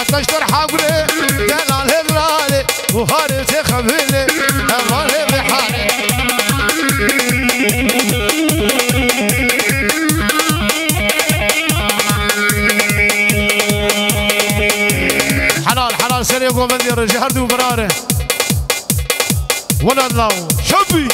تشتر حقولي دلال هدرالي وهاري تخبيلي أمالي بحالي حلال سريع ومندي الرجال دو براره ولا الله شبي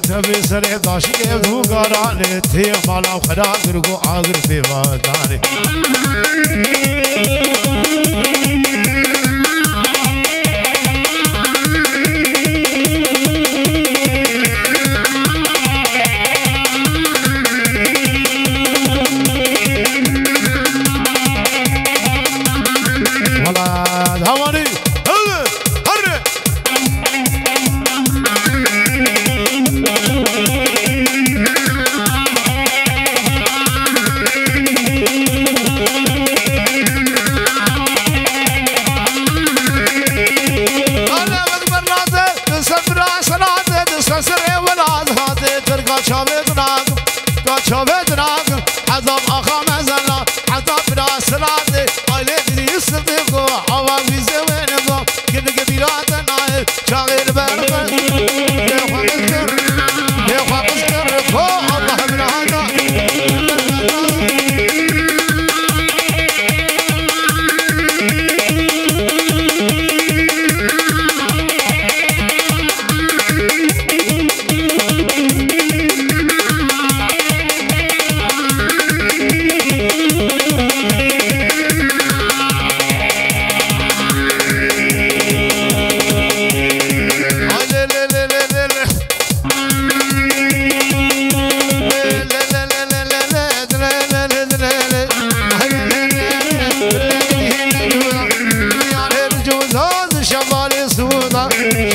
تبي سريع داشي يبدو قراني تي مالا وخدا قرقو عاقر في واداني ولا دهواني شابت ناق حضب أخا مزلا حضب براس رادي قلبي يصدقو عواقب زوينكو كل قبيلات النايل شاغل برقل يخوى قصر فوق الله برانا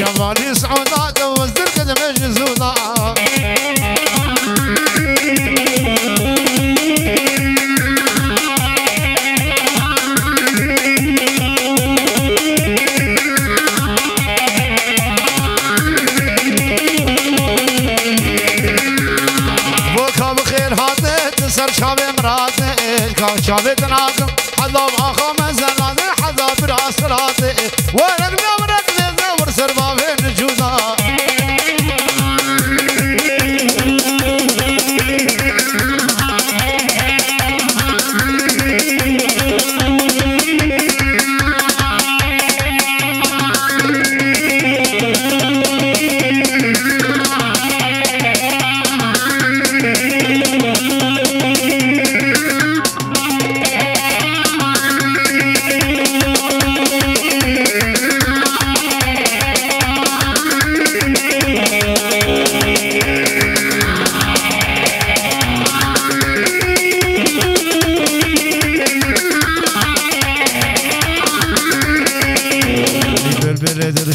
شمالي سعودات وزدر كذا مجزونا بوكا بخير هاتي تسر شابي مراتي شابي تناقم حضب أخا مزلات حضب راس راتي ولد بيامرك سرما بين جوزا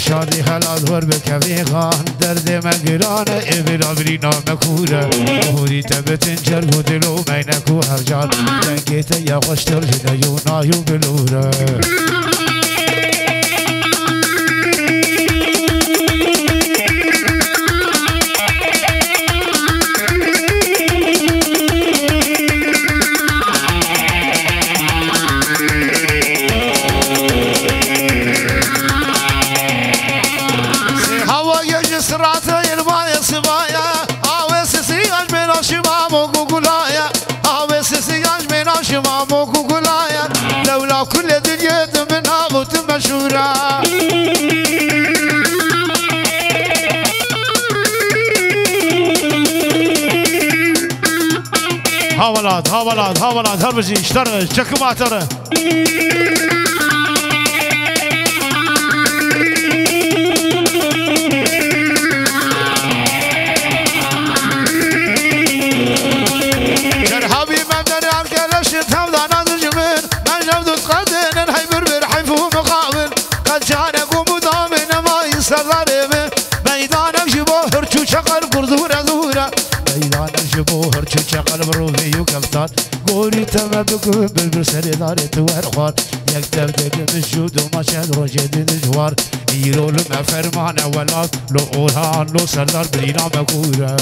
شادی حالات ور بکوی خان درد مگرانه ابرا برینا مکوره موری تبتن جرگو دلو مینکو هر جان دنگیت یا خوشتر جنه یو نایو بلوره كل دنيا منها غوت مشهورة ولاد ها ولاد ها ولاد هر بجي اشترى شكو ما ترى بوهر شقل بروفي وكفتان قولي تما بكم بالبرسل دارت وارخوان يكتب دق بالشود وما شاد رجد الجوار يرول ما فرمان ولاد لو اورهان لو سردار برينا مكورا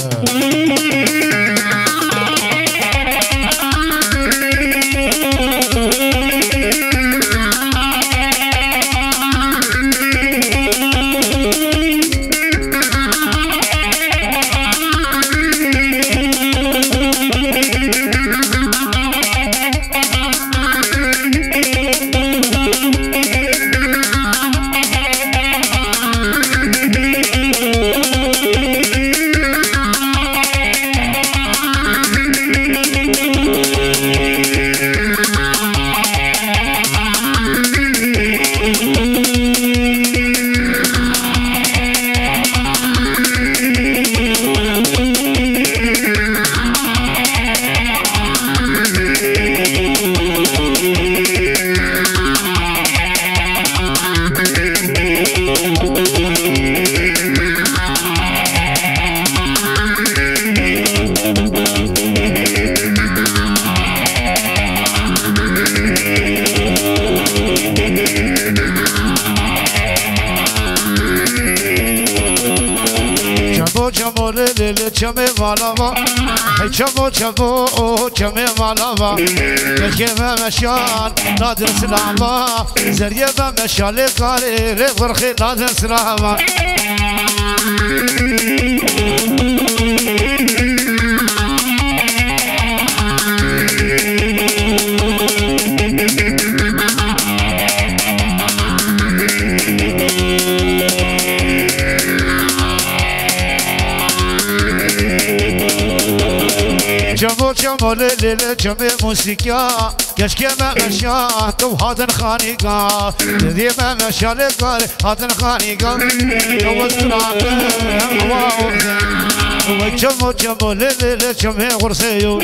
چمه مالاوا چمو چمو چمه مالاوا که مشان نادر سلاما زریه مشال کاری رخ نادر سلاما چمو چمو لیل چمه موسیقیا کشکه مشا تو هاتن خانیگا دیدی مشال کار هاتن خانیگا تو وستراک و چمو چمو لیل چمه غرسیو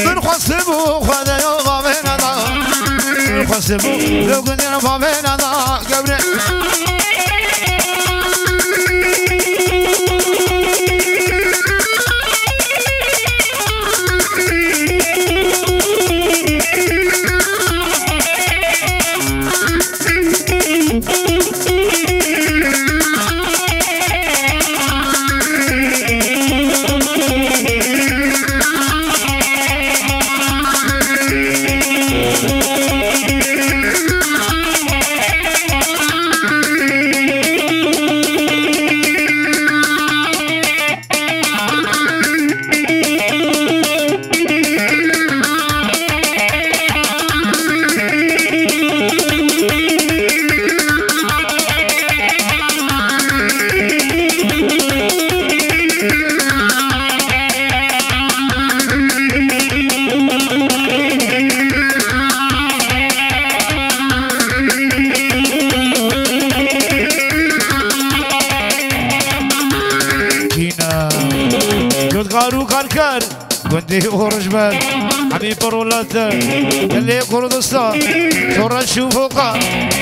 من خصبو خدا يا غامنا من خصبو لو كنا غامنا قبل دي ورجبال عمي برولات اللي كردستان صورة شوفوقا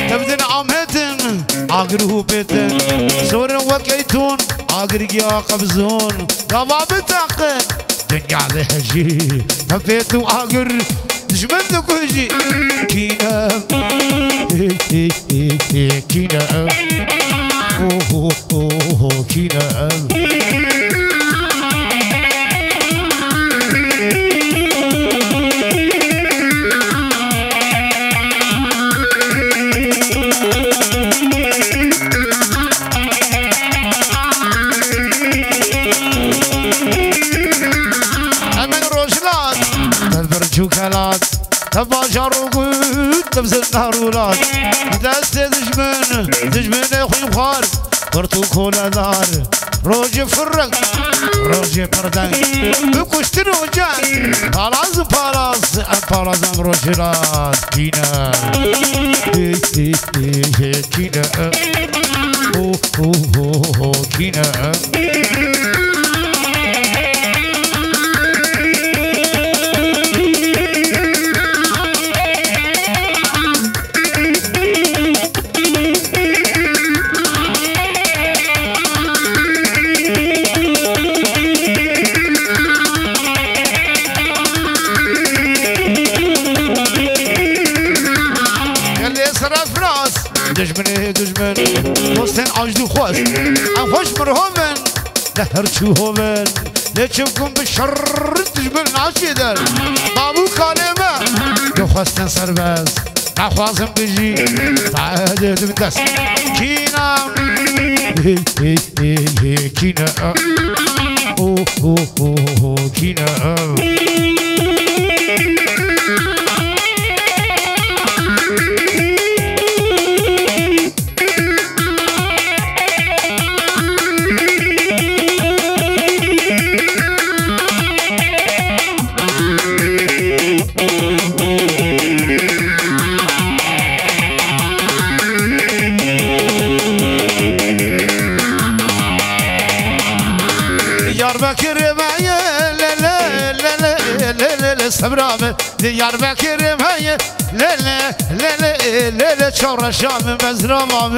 تبدن عمهتن عقره بيتن صورة وكيتون عقرق يا قبزون قبا بتاقن دنيا ذهجي تفيتو عقر دشمن كوجي كينا كينا كينا شوكالات تباشر وقود تبزل نارولات دست دجمن اخوي بخار برتو كولا دار روجي فرق روجي بردن بكشتر وجان بالاز روجي راس كينا كينا كينا دجمن وستن عجدو خوش عن خوش مرهومن لهر شوهومن لتشوفكم بالشر دجمن عشيدن بابو كلمة يخوستن سرباز نخوازم بجي تعادت من دست كينا كينا كينا سبرام ديار بكر هاي لا شور شام مزرام